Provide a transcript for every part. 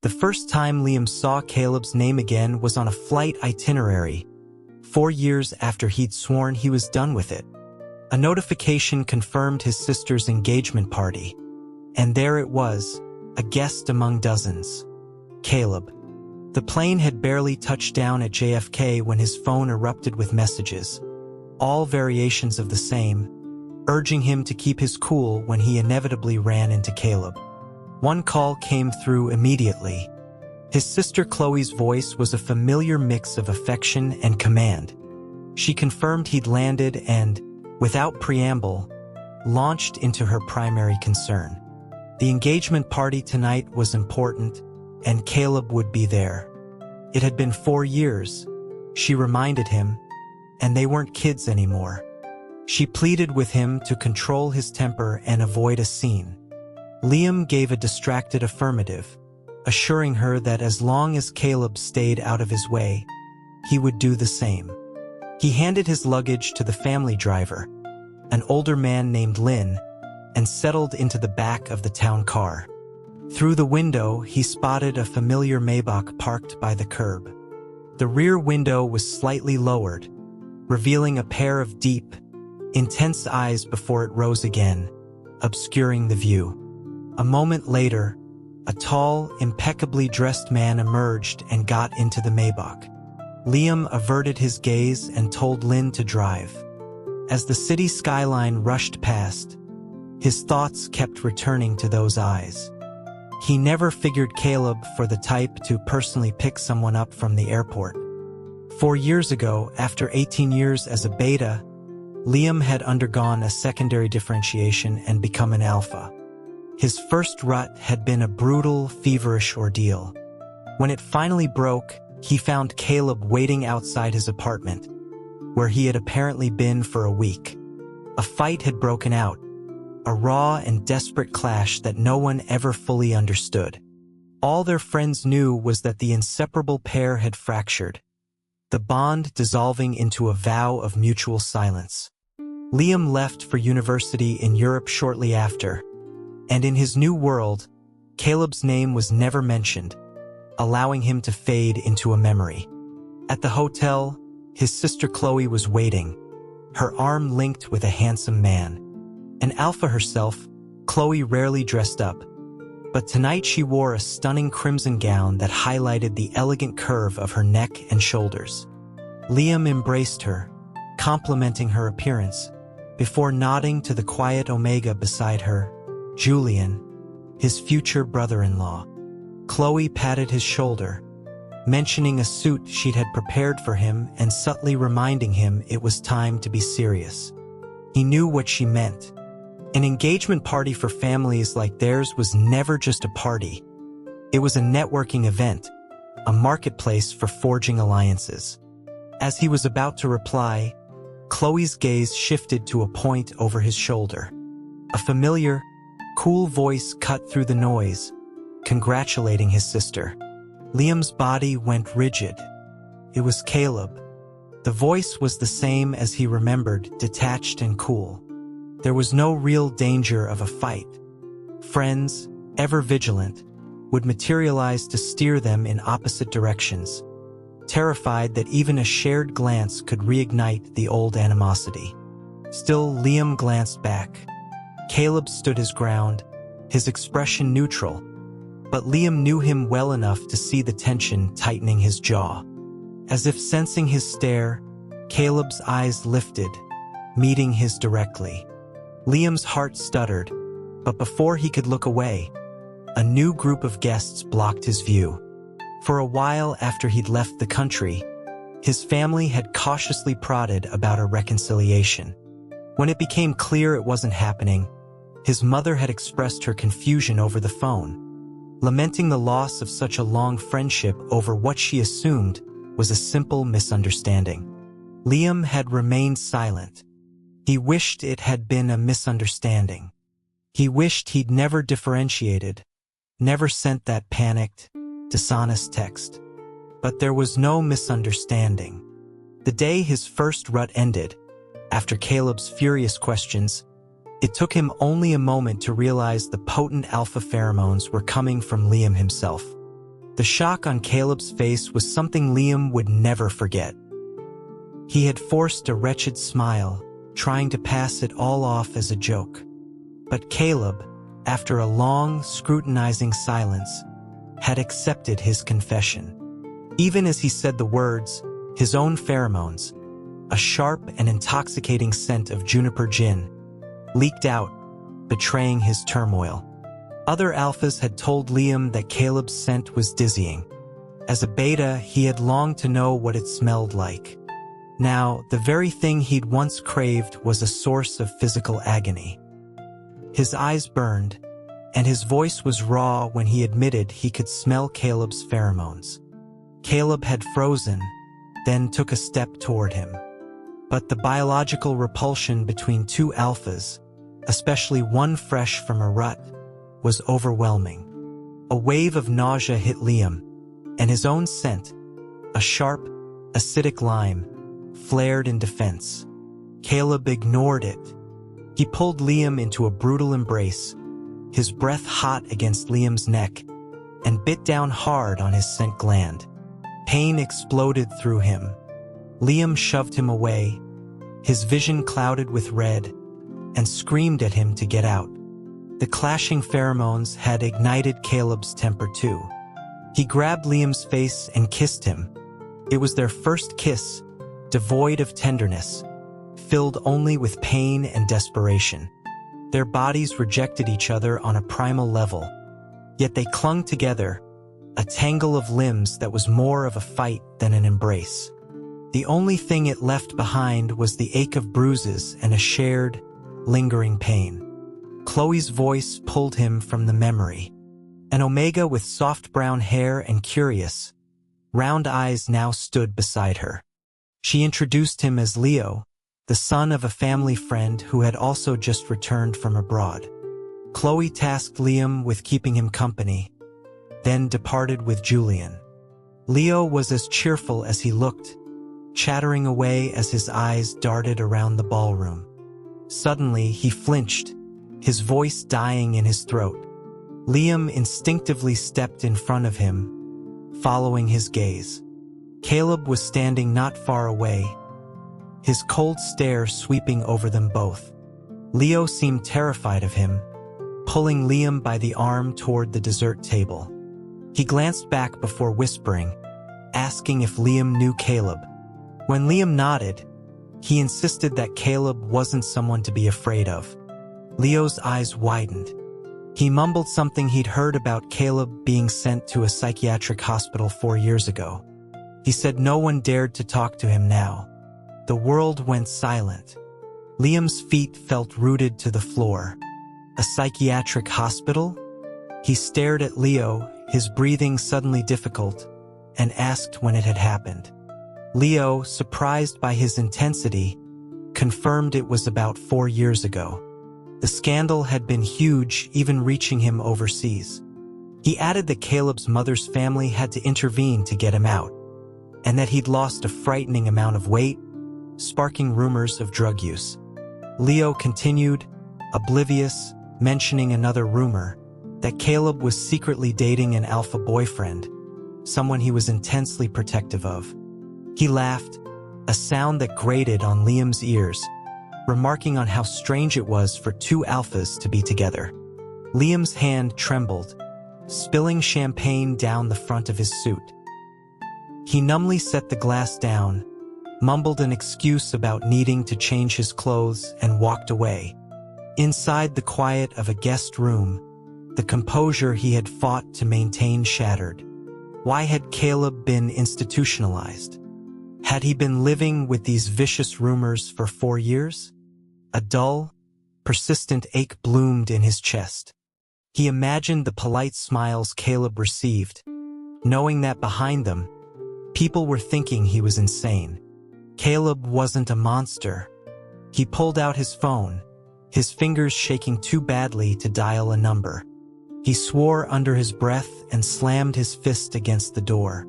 The first time Liam saw Caleb's name again was on a flight itinerary, 4 years after he'd sworn he was done with it. A notification confirmed his sister's engagement party, and there it was, a guest among dozens. Caleb. The plane had barely touched down at JFK when his phone erupted with messages, all variations of the same, urging him to keep his cool when he inevitably ran into Caleb. One call came through immediately. His sister Chloe's voice was a familiar mix of affection and command. She confirmed he'd landed and, without preamble, launched into her primary concern. The engagement party tonight was important, and Caleb would be there. It had been 4 years, she reminded him, and they weren't kids anymore. She pleaded with him to control his temper and avoid a scene. Liam gave a distracted affirmative, assuring her that as long as Caleb stayed out of his way, he would do the same. He handed his luggage to the family driver, an older man named Lynn, and settled into the back of the town car. Through the window, he spotted a familiar Maybach parked by the curb. The rear window was slightly lowered, revealing a pair of deep, intense eyes before it rose again, obscuring the view. A moment later, a tall, impeccably dressed man emerged and got into the Maybach. Liam averted his gaze and told Lynn to drive. As the city skyline rushed past, his thoughts kept returning to those eyes. He never figured Caleb for the type to personally pick someone up from the airport. 4 years ago, after 18 years as a beta, Liam had undergone a secondary differentiation and become an alpha. His first rut had been a brutal, feverish ordeal. When it finally broke, he found Caleb waiting outside his apartment, where he had apparently been for a week. A fight had broken out, a raw and desperate clash that no one ever fully understood. All their friends knew was that the inseparable pair had fractured, the bond dissolving into a vow of mutual silence. Liam left for university in Europe shortly after, and in his new world, Caleb's name was never mentioned, allowing him to fade into a memory. At the hotel, his sister Chloe was waiting, her arm linked with a handsome man. An alpha herself, Chloe rarely dressed up, but tonight she wore a stunning crimson gown that highlighted the elegant curve of her neck and shoulders. Liam embraced her, complimenting her appearance, before nodding to the quiet Omega beside her, Julian, his future brother-in-law. Chloe patted his shoulder, mentioning a suit she'd had prepared for him and subtly reminding him it was time to be serious. He knew what she meant. An engagement party for families like theirs was never just a party. It was a networking event, a marketplace for forging alliances. As he was about to reply, Chloe's gaze shifted to a point over his shoulder. A familiar, cool voice cut through the noise, congratulating his sister. Liam's body went rigid. It was Caleb. The voice was the same as he remembered, detached and cool. There was no real danger of a fight. Friends, ever vigilant, would materialize to steer them in opposite directions, terrified that even a shared glance could reignite the old animosity. Still, Liam glanced back. Caleb stood his ground, his expression neutral, but Liam knew him well enough to see the tension tightening his jaw. As if sensing his stare, Caleb's eyes lifted, meeting his directly. Liam's heart stuttered, but before he could look away, a new group of guests blocked his view. For a while after he'd left the country, his family had cautiously prodded about a reconciliation. When it became clear it wasn't happening, his mother had expressed her confusion over the phone, lamenting the loss of such a long friendship over what she assumed was a simple misunderstanding. Liam had remained silent. He wished it had been a misunderstanding. He wished he'd never differentiated, never sent that panicked, dishonest text. But there was no misunderstanding. The day his first rut ended, after Caleb's furious questions, it took him only a moment to realize the potent alpha pheromones were coming from Liam himself. The shock on Caleb's face was something Liam would never forget. He had forced a wretched smile, trying to pass it all off as a joke. But Caleb, after a long, scrutinizing silence, had accepted his confession. Even as he said the words, his own pheromones, a sharp and intoxicating scent of juniper gin, leaked out, betraying his turmoil. Other alphas had told Liam that Caleb's scent was dizzying. As a beta, he had longed to know what it smelled like. Now, the very thing he'd once craved was a source of physical agony. His eyes burned, and his voice was raw when he admitted he could smell Caleb's pheromones. Caleb had frozen, then took a step toward him. But the biological repulsion between two alphas, especially one fresh from a rut, was overwhelming. A wave of nausea hit Liam, and his own scent, a sharp, acidic lime, flared in defense. Caleb ignored it. He pulled Liam into a brutal embrace, his breath hot against Liam's neck, and bit down hard on his scent gland. Pain exploded through him. Liam shoved him away, his vision clouded with red, and screamed at him to get out. The clashing pheromones had ignited Caleb's temper too. He grabbed Liam's face and kissed him. It was their first kiss, devoid of tenderness, filled only with pain and desperation. Their bodies rejected each other on a primal level, yet they clung together, a tangle of limbs that was more of a fight than an embrace. The only thing it left behind was the ache of bruises and a shared, lingering pain. Chloe's voice pulled him from the memory. An Omega with soft brown hair and curious, round eyes now stood beside her. She introduced him as Leo, the son of a family friend who had also just returned from abroad. Chloe tasked Liam with keeping him company, then departed with Julian. Leo was as cheerful as he looked, chattering away as his eyes darted around the ballroom. Suddenly, he flinched, his voice dying in his throat. Liam instinctively stepped in front of him, following his gaze. Caleb was standing not far away, his cold stare sweeping over them both. Leo seemed terrified of him, pulling Liam by the arm toward the dessert table. He glanced back before whispering, asking if Liam knew Caleb. When Liam nodded, he insisted that Caleb wasn't someone to be afraid of. Leo's eyes widened. He mumbled something he'd heard about Caleb being sent to a psychiatric hospital 4 years ago. He said no one dared to talk to him now. The world went silent. Liam's feet felt rooted to the floor. A psychiatric hospital? He stared at Leo, his breathing suddenly difficult, and asked when it had happened. Leo, surprised by his intensity, confirmed it was about 4 years ago. The scandal had been huge, even reaching him overseas. He added that Caleb's mother's family had to intervene to get him out, and that he'd lost a frightening amount of weight, sparking rumors of drug use. Leo continued, oblivious, mentioning another rumor, that Caleb was secretly dating an alpha boyfriend, someone he was intensely protective of. He laughed, a sound that grated on Liam's ears, remarking on how strange it was for two alphas to be together. Liam's hand trembled, spilling champagne down the front of his suit. He numbly set the glass down, mumbled an excuse about needing to change his clothes, and walked away. Inside the quiet of a guest room, the composure he had fought to maintain shattered. Why had Caleb been institutionalized? Had he been living with these vicious rumors for 4 years? A dull, persistent ache bloomed in his chest. He imagined the polite smiles Caleb received, knowing that behind them, people were thinking he was insane. Caleb wasn't a monster. He pulled out his phone, his fingers shaking too badly to dial a number. He swore under his breath and slammed his fist against the door.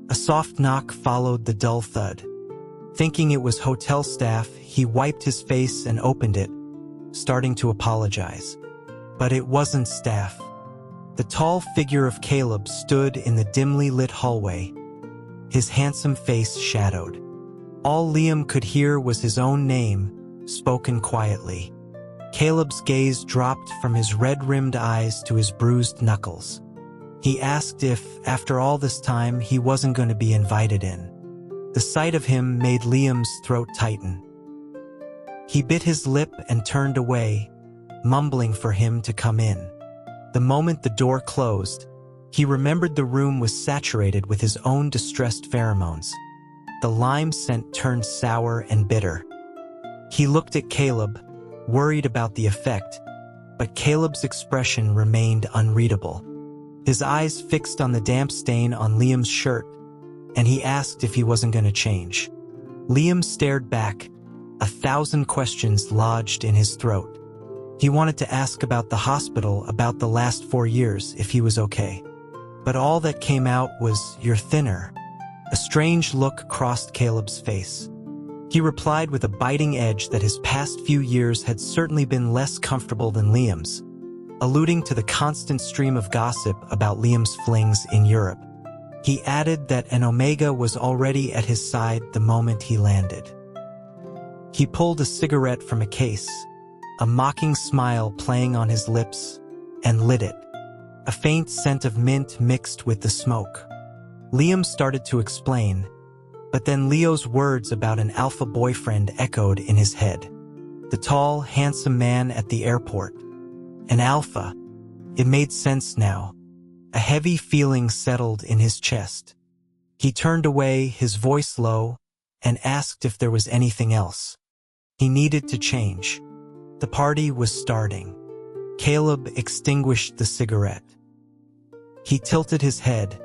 A soft knock followed the dull thud. Thinking it was hotel staff, he wiped his face and opened it, starting to apologize. But it wasn't staff. The tall figure of Caleb stood in the dimly lit hallway, his handsome face shadowed. All Liam could hear was his own name, spoken quietly. Caleb's gaze dropped from his red-rimmed eyes to his bruised knuckles. He asked if, after all this time, he wasn't going to be invited in. The sight of him made Liam's throat tighten. He bit his lip and turned away, mumbling for him to come in. The moment the door closed, he remembered the room was saturated with his own distressed pheromones. The lime scent turned sour and bitter. He looked at Caleb, worried about the effect, but Caleb's expression remained unreadable. His eyes fixed on the damp stain on Liam's shirt, and he asked if he wasn't going to change. Liam stared back, 1,000 questions lodged in his throat. He wanted to ask about the hospital, about the last 4 years, if he was okay. But all that came out was, "You're thinner." A strange look crossed Caleb's face. He replied with a biting edge that his past few years had certainly been less comfortable than Liam's, alluding to the constant stream of gossip about Liam's flings in Europe. He added that an Omega was already at his side the moment he landed. He pulled a cigarette from a case, a mocking smile playing on his lips, and lit it. A faint scent of mint mixed with the smoke. Liam started to explain, but then Leo's words about an alpha boyfriend echoed in his head. The tall, handsome man at the airport. An alpha. It made sense now. A heavy feeling settled in his chest. He turned away, his voice low, and asked if there was anything else. He needed to change. The party was starting. Caleb extinguished the cigarette. He tilted his head,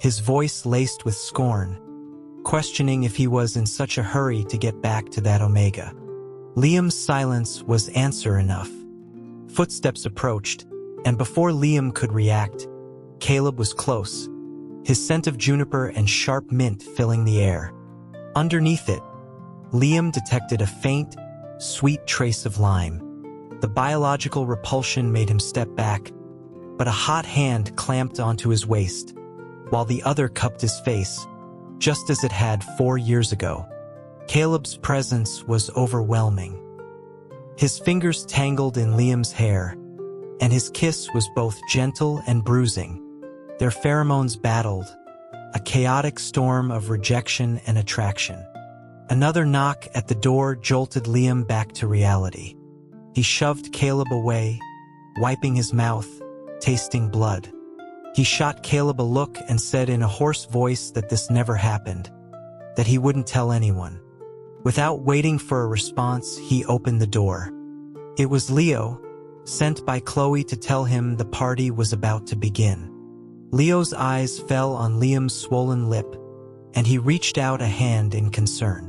his voice laced with scorn, questioning if he was in such a hurry to get back to that Omega. Liam's silence was answer enough. Footsteps approached, and before Liam could react, Caleb was close, his scent of juniper and sharp mint filling the air. Underneath it, Liam detected a faint, sweet trace of lime. The biological repulsion made him step back, but a hot hand clamped onto his waist, while the other cupped his face, just as it had 4 years ago. Caleb's presence was overwhelming. His fingers tangled in Liam's hair, and his kiss was both gentle and bruising. Their pheromones battled, a chaotic storm of rejection and attraction. Another knock at the door jolted Liam back to reality. He shoved Caleb away, wiping his mouth, tasting blood. He shot Caleb a look and said in a hoarse voice that this never happened, that he wouldn't tell anyone. Without waiting for a response, he opened the door. It was Leo, sent by Chloe to tell him the party was about to begin. Leo's eyes fell on Liam's swollen lip, and he reached out a hand in concern.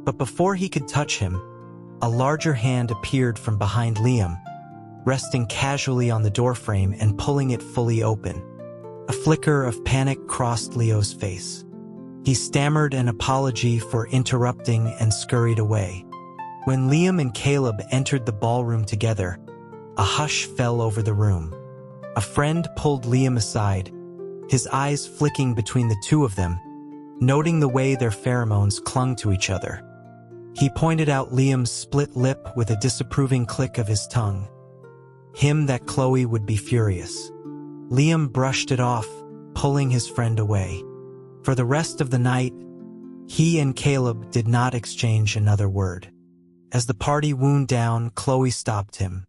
But before he could touch him, a larger hand appeared from behind Liam, resting casually on the doorframe and pulling it fully open. A flicker of panic crossed Leo's face. He stammered an apology for interrupting and scurried away. When Liam and Caleb entered the ballroom together, a hush fell over the room. A friend pulled Liam aside, his eyes flicking between the two of them, noting the way their pheromones clung to each other. He pointed out Liam's split lip with a disapproving click of his tongue. Him that Chloe would be furious. Liam brushed it off, pulling his friend away. For the rest of the night, he and Caleb did not exchange another word. As the party wound down, Chloe stopped him.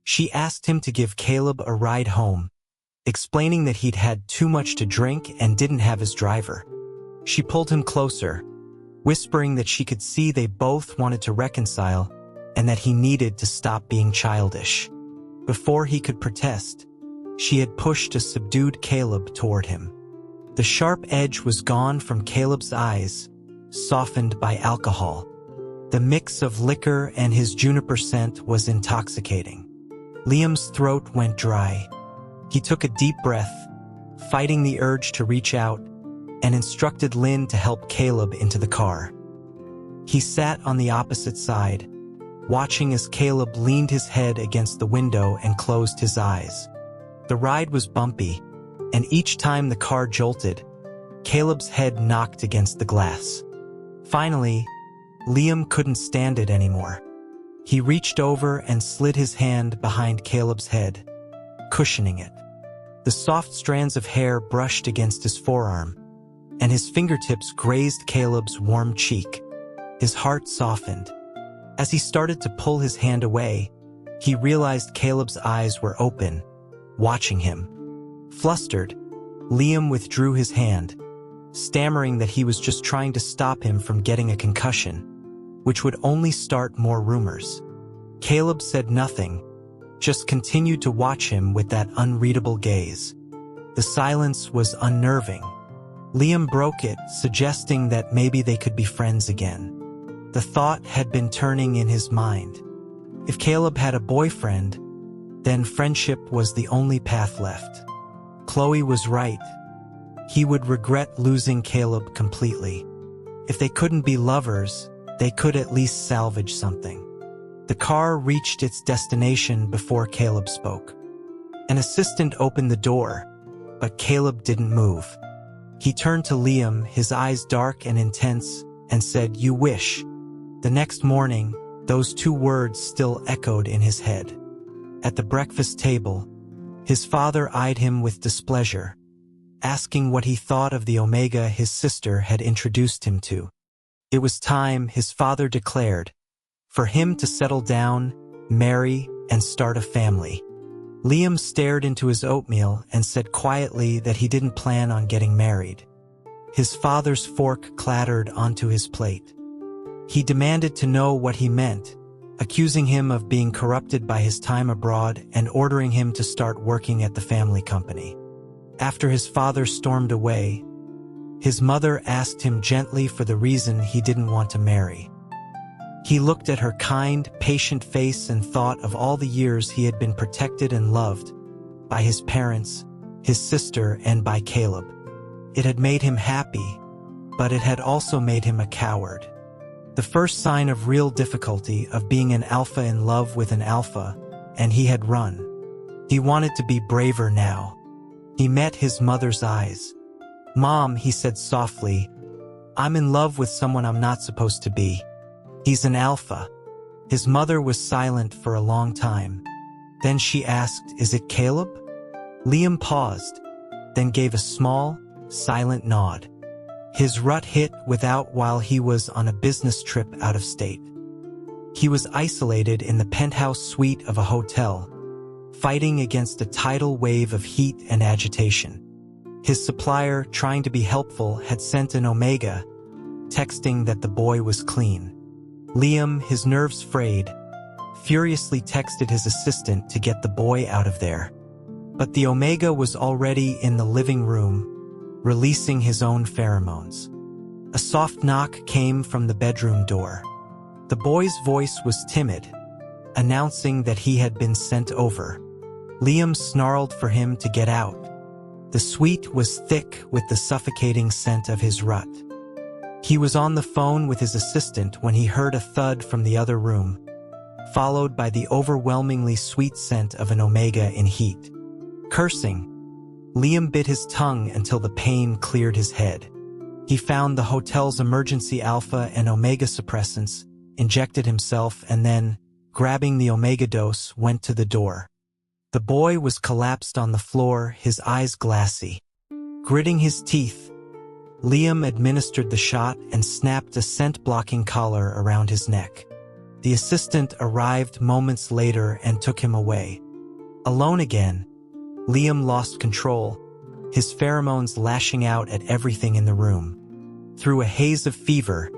She asked him to give Caleb a ride home, explaining that he'd had too much to drink and didn't have his driver. She pulled him closer, whispering that she could see they both wanted to reconcile and that he needed to stop being childish. Before he could protest, she had pushed a subdued Caleb toward him. The sharp edge was gone from Caleb's eyes, softened by alcohol. The mix of liquor and his juniper scent was intoxicating. Liam's throat went dry. He took a deep breath, fighting the urge to reach out, and instructed Lynn to help Caleb into the car. He sat on the opposite side, watching as Caleb leaned his head against the window and closed his eyes. The ride was bumpy, and each time the car jolted, Caleb's head knocked against the glass. Finally, Liam couldn't stand it anymore. He reached over and slid his hand behind Caleb's head, cushioning it. The soft strands of hair brushed against his forearm, and his fingertips grazed Caleb's warm cheek. His heart softened. As he started to pull his hand away, he realized Caleb's eyes were open, watching him. Flustered, Liam withdrew his hand, stammering that he was just trying to stop him from getting a concussion, which would only start more rumors. Caleb said nothing, just continued to watch him with that unreadable gaze. The silence was unnerving. Liam broke it, suggesting that maybe they could be friends again. The thought had been turning in his mind. If Caleb had a boyfriend, then friendship was the only path left. Chloe was right. He would regret losing Caleb completely. If they couldn't be lovers, they could at least salvage something. The car reached its destination before Caleb spoke. An assistant opened the door, but Caleb didn't move. He turned to Liam, his eyes dark and intense, and said, "You wish." The next morning, those two words still echoed in his head. At the breakfast table, his father eyed him with displeasure, asking what he thought of the Omega his sister had introduced him to. It was time, his father declared, for him to settle down, marry, and start a family. Liam stared into his oatmeal and said quietly that he didn't plan on getting married. His father's fork clattered onto his plate. He demanded to know what he meant, accusing him of being corrupted by his time abroad and ordering him to start working at the family company. After his father stormed away, his mother asked him gently for the reason he didn't want to marry. He looked at her kind, patient face and thought of all the years he had been protected and loved by his parents, his sister, and by Caleb. It had made him happy, but it had also made him a coward. The first sign of real difficulty of being an alpha in love with an alpha, and he had run. He wanted to be braver now. He met his mother's eyes. "Mom," he said softly, "I'm in love with someone I'm not supposed to be. He's an alpha." His mother was silent for a long time. Then she asked, "Is it Caleb?" Liam paused, then gave a small, silent nod. His rut hit without while he was on a business trip out of state. He was isolated in the penthouse suite of a hotel, fighting against a tidal wave of heat and agitation. His supplier, trying to be helpful, had sent an Omega, texting that the boy was clean. Liam, his nerves frayed, furiously texted his assistant to get the boy out of there. But the Omega was already in the living room, releasing his own pheromones. A soft knock came from the bedroom door. The boy's voice was timid, announcing that he had been sent over. Liam snarled for him to get out. The suite was thick with the suffocating scent of his rut. He was on the phone with his assistant when he heard a thud from the other room, followed by the overwhelmingly sweet scent of an Omega in heat. Cursing, Liam bit his tongue until the pain cleared his head. He found the hotel's emergency alpha and Omega suppressants, injected himself, and then, grabbing the Omega dose, went to the door. The boy was collapsed on the floor, his eyes glassy. Gritting his teeth, Liam administered the shot and snapped a scent-blocking collar around his neck. The assistant arrived moments later and took him away. Alone again, Liam lost control, his pheromones lashing out at everything in the room. Through a haze of fever,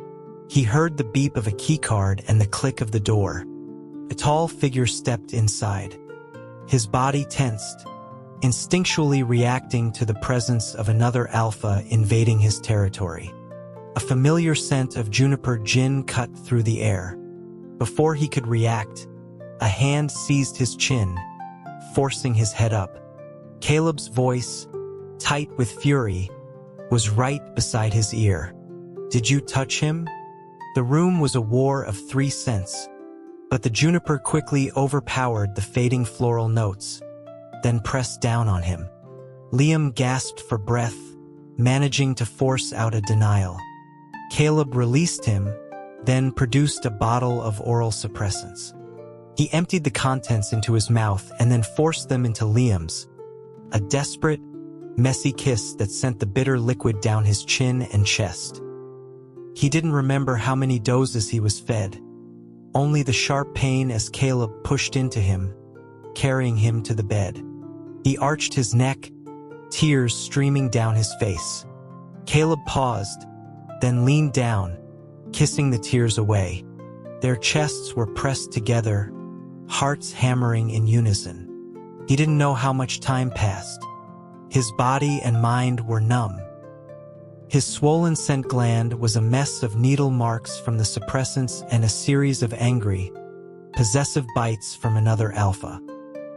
he heard the beep of a keycard and the click of the door. A tall figure stepped inside. His body tensed, instinctually reacting to the presence of another alpha invading his territory. A familiar scent of juniper gin cut through the air. Before he could react, a hand seized his chin, forcing his head up. Caleb's voice, tight with fury, was right beside his ear. "Did you touch him?" The room was a war of 3 scents, but the juniper quickly overpowered the fading floral notes. then pressed down on him. Liam gasped for breath, managing to force out a denial. Caleb released him, then produced a bottle of oral suppressants. He emptied the contents into his mouth and then forced them into Liam's. A desperate, messy kiss that sent the bitter liquid down his chin and chest. He didn't remember how many doses he was fed, only the sharp pain as Caleb pushed into him, carrying him to the bed. He arched his neck, tears streaming down his face. Caleb paused, then leaned down, kissing the tears away. Their chests were pressed together, hearts hammering in unison. He didn't know how much time passed. His body and mind were numb. His swollen scent gland was a mess of needle marks from the suppressants and a series of angry, possessive bites from another alpha.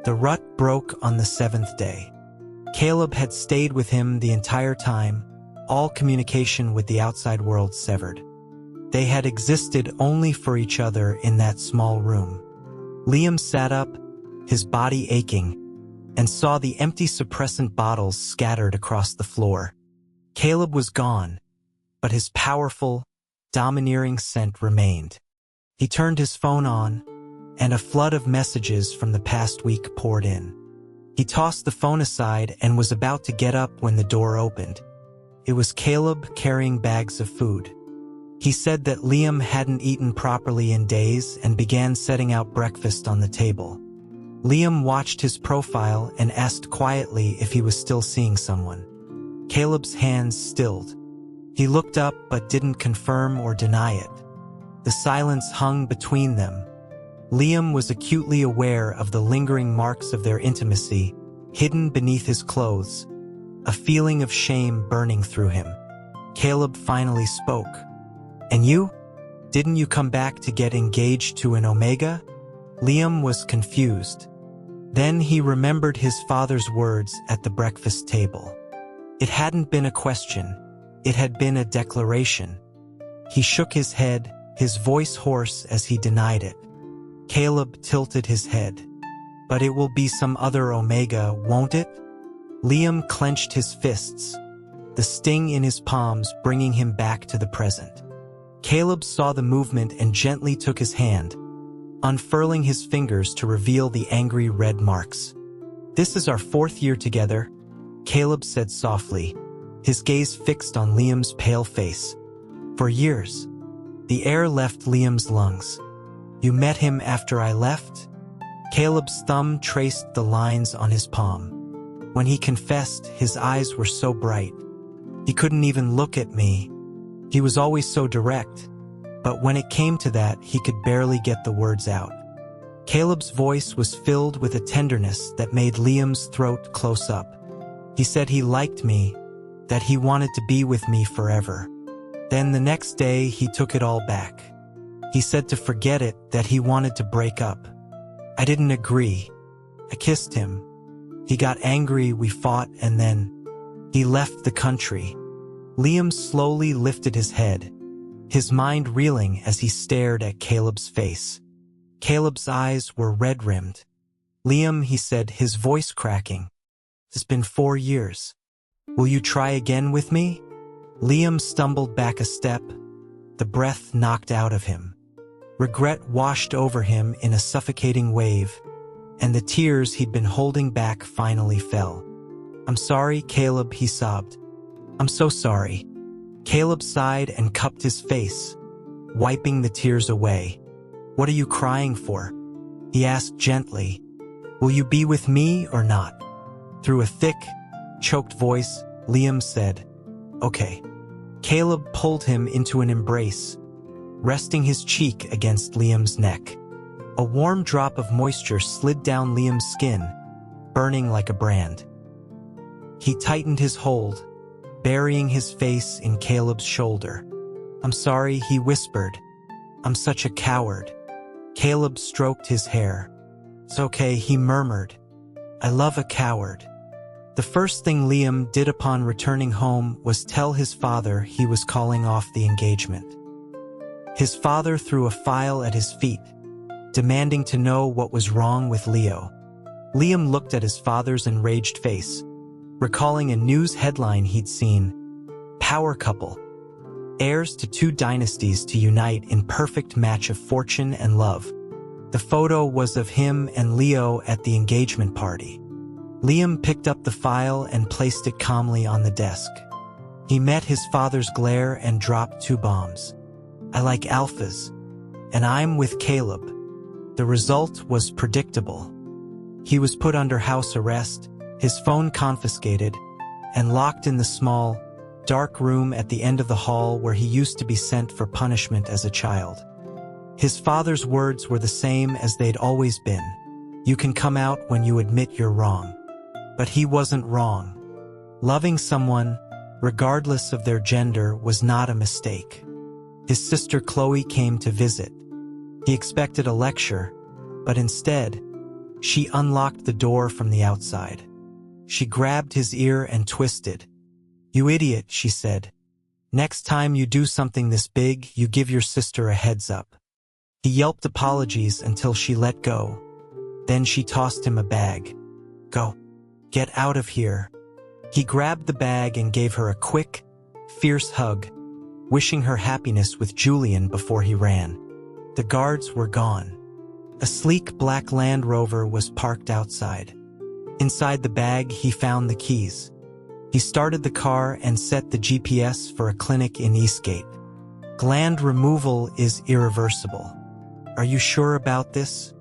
The rut broke on the 7th day. Caleb had stayed with him the entire time, all communication with the outside world severed. They had existed only for each other in that small room. Liam sat up, his body aching, and saw the empty suppressant bottles scattered across the floor. Caleb was gone, but his powerful, domineering scent remained. He turned his phone on, and a flood of messages from the past week poured in. He tossed the phone aside and was about to get up when the door opened. It was Caleb carrying bags of food. He said that Liam hadn't eaten properly in days and began setting out breakfast on the table. Liam watched his profile and asked quietly if he was still seeing someone. Caleb's hands stilled. He looked up but didn't confirm or deny it. The silence hung between them. Liam was acutely aware of the lingering marks of their intimacy, hidden beneath his clothes, a feeling of shame burning through him. Caleb finally spoke. "And you? Didn't you come back to get engaged to an Omega?" Liam was confused. Then he remembered his father's words at the breakfast table. It hadn't been a question, it had been a declaration. He shook his head, his voice hoarse as he denied it. Caleb tilted his head. "But it will be some other Omega, won't it?" Liam clenched his fists, the sting in his palms bringing him back to the present. Caleb saw the movement and gently took his hand, unfurling his fingers to reveal the angry red marks. "This is our 4th year together," Caleb said softly, his gaze fixed on Liam's pale face. "For years." The air left Liam's lungs. "You met him after I left?" Caleb's thumb traced the lines on his palm. When he confessed, his eyes were so bright. He couldn't even look at me. He was always so direct, but when it came to that, he could barely get the words out. Caleb's voice was filled with a tenderness that made Liam's throat close up. He said he liked me, that he wanted to be with me forever. Then the next day, he took it all back. He said to forget it, that he wanted to break up. I didn't agree. I kissed him. He got angry, we fought, and then he left the country. Liam slowly lifted his head, his mind reeling as he stared at Caleb's face. Caleb's eyes were red-rimmed. "Liam," he said, his voice cracking, "it's been 4 years. Will you try again with me?" Liam stumbled back a step, the breath knocked out of him. Regret washed over him in a suffocating wave, and the tears he'd been holding back finally fell. "I'm sorry, Caleb," he sobbed. "I'm so sorry." Caleb sighed and cupped his face, wiping the tears away. "What are you crying for?" he asked gently. "Will you be with me or not?" Through a thick, choked voice, Liam said, "Okay." Caleb pulled him into an embrace, resting his cheek against Liam's neck. A warm drop of moisture slid down Liam's skin, burning like a brand. He tightened his hold, burying his face in Caleb's shoulder. "I'm sorry," he whispered. "I'm such a coward." Caleb stroked his hair. "It's okay," he murmured. "I love a coward." The first thing Liam did upon returning home was tell his father he was calling off the engagement. His father threw a file at his feet, demanding to know what was wrong with Leo. Liam looked at his father's enraged face, recalling a news headline he'd seen. Power couple. Heirs to 2 dynasties to unite in perfect match of fortune and love. The photo was of him and Leo at the engagement party. Liam picked up the file and placed it calmly on the desk. He met his father's glare and dropped 2 bombs. I like alphas, and I'm with Caleb. The result was predictable. He was put under house arrest, his phone confiscated, and locked in the small, dark room at the end of the hall where he used to be sent for punishment as a child. His father's words were the same as they'd always been. You can come out when you admit you're wrong. But he wasn't wrong. Loving someone, regardless of their gender, was not a mistake. His sister Chloe came to visit. He expected a lecture, but instead, she unlocked the door from the outside. She grabbed his ear and twisted. You idiot, she said. Next time you do something this big, you give your sister a heads up. He yelped apologies until she let go. Then she tossed him a bag. Go. Get out of here. He grabbed the bag and gave her a quick, fierce hug, wishing her happiness with Julian before he ran. The guards were gone. A sleek black Land Rover was parked outside. Inside the bag, he found the keys. He started the car and set the GPS for a clinic in Eastgate. Gland removal is irreversible. Are you sure about this?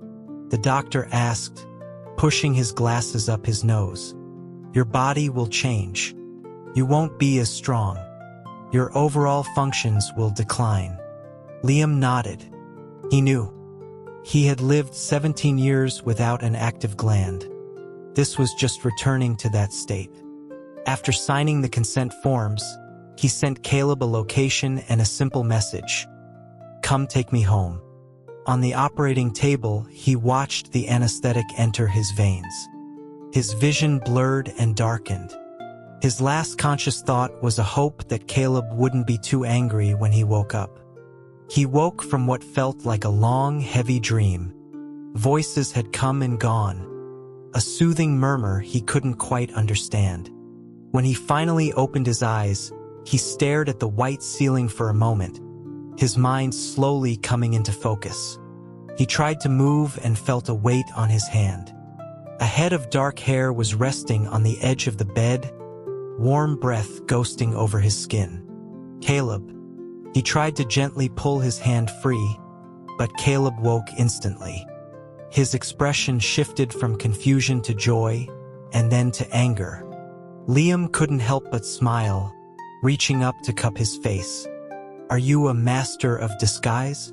The doctor asked, pushing his glasses up his nose. Your body will change. You won't be as strong. Your overall functions will decline. Liam nodded. He knew. He had lived 17 years without an active gland. This was just returning to that state. After signing the consent forms, he sent Caleb a location and a simple message. Come take me home. On the operating table, he watched the anesthetic enter his veins. His vision blurred and darkened. His last conscious thought was a hope that Caleb wouldn't be too angry when he woke up. He woke from what felt like a long, heavy dream. Voices had come and gone. A soothing murmur he couldn't quite understand. When he finally opened his eyes, he stared at the white ceiling for a moment, his mind slowly coming into focus. He tried to move and felt a weight on his hand. A head of dark hair was resting on the edge of the bed, warm breath ghosting over his skin. Caleb. He tried to gently pull his hand free, but Caleb woke instantly. His expression shifted from confusion to joy, and then to anger. Liam couldn't help but smile, reaching up to cup his face. Are you a master of disguise?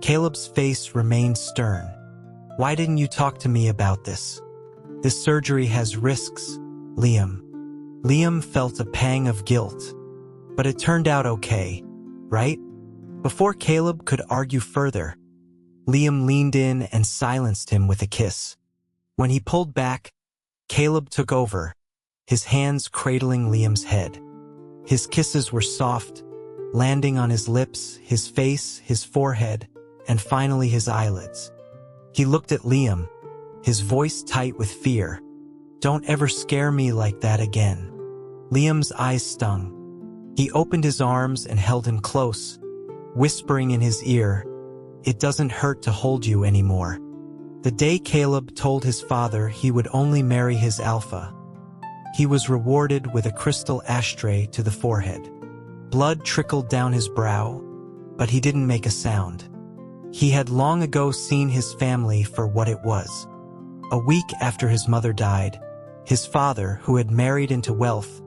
Caleb's face remained stern. Why didn't you talk to me about this? This surgery has risks, Liam. Liam felt a pang of guilt. But it turned out okay, right? Before Caleb could argue further, Liam leaned in and silenced him with a kiss. When he pulled back, Caleb took over, his hands cradling Liam's head. His kisses were soft, landing on his lips, his face, his forehead, and finally his eyelids. He looked at Liam, his voice tight with fear. Don't ever scare me like that again. Liam's eyes stung. He opened his arms and held him close, whispering in his ear, it doesn't hurt to hold you anymore. The day Caleb told his father he would only marry his alpha, he was rewarded with a crystal ashtray to the forehead. Blood trickled down his brow, but he didn't make a sound. He had long ago seen his family for what it was. A week after his mother died, his father, who had married into wealth,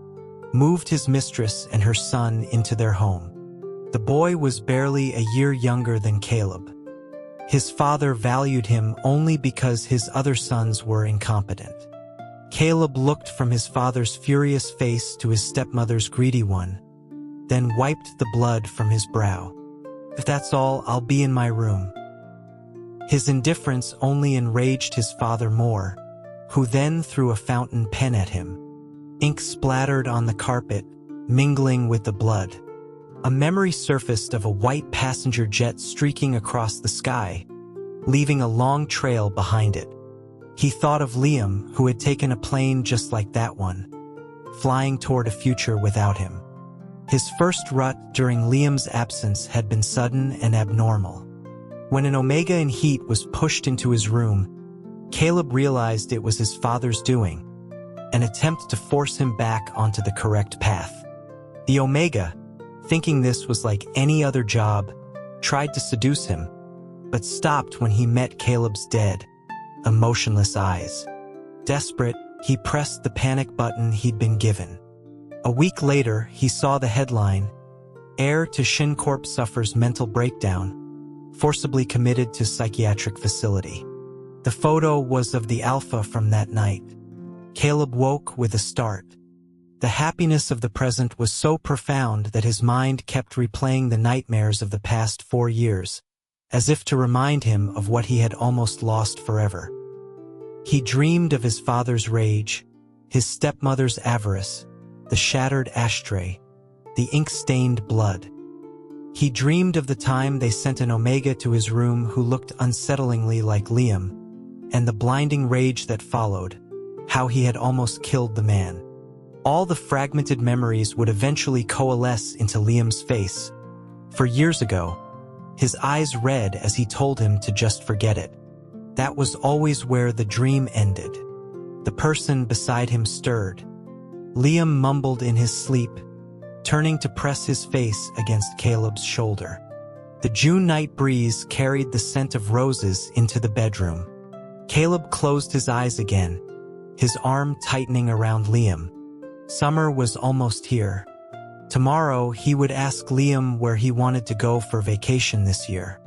moved his mistress and her son into their home. The boy was barely a year younger than Caleb. His father valued him only because his other sons were incompetent. Caleb looked from his father's furious face to his stepmother's greedy one, then wiped the blood from his brow. If that's all, I'll be in my room. His indifference only enraged his father more, who then threw a fountain pen at him. Ink splattered on the carpet, mingling with the blood. A memory surfaced of a white passenger jet streaking across the sky, leaving a long trail behind it. He thought of Liam, who had taken a plane just like that one, flying toward a future without him. His first rut during Liam's absence had been sudden and abnormal. When an omega in heat was pushed into his room, Caleb realized it was his father's doing, an attempt to force him back onto the correct path. The omega, thinking this was like any other job, tried to seduce him, but stopped when he met Caleb's dead, emotionless eyes. Desperate, he pressed the panic button he'd been given. A week later, he saw the headline, "Heir to Shincorp suffers mental breakdown, forcibly committed to psychiatric facility." The photo was of the alpha from that night. Caleb woke with a start. The happiness of the present was so profound that his mind kept replaying the nightmares of the past 4 years, as if to remind him of what he had almost lost forever. He dreamed of his father's rage, his stepmother's avarice, the shattered ashtray, the ink-stained blood. He dreamed of the time they sent an omega to his room who looked unsettlingly like Liam, and the blinding rage that followed, how he had almost killed the man. All the fragmented memories would eventually coalesce into Liam's face. For years ago, his eyes red as he told him to just forget it. That was always where the dream ended. The person beside him stirred. Liam mumbled in his sleep, turning to press his face against Caleb's shoulder. The June night breeze carried the scent of roses into the bedroom. Caleb closed his eyes again, his arm tightening around Liam. Summer was almost here. Tomorrow he would ask Liam where he wanted to go for vacation this year.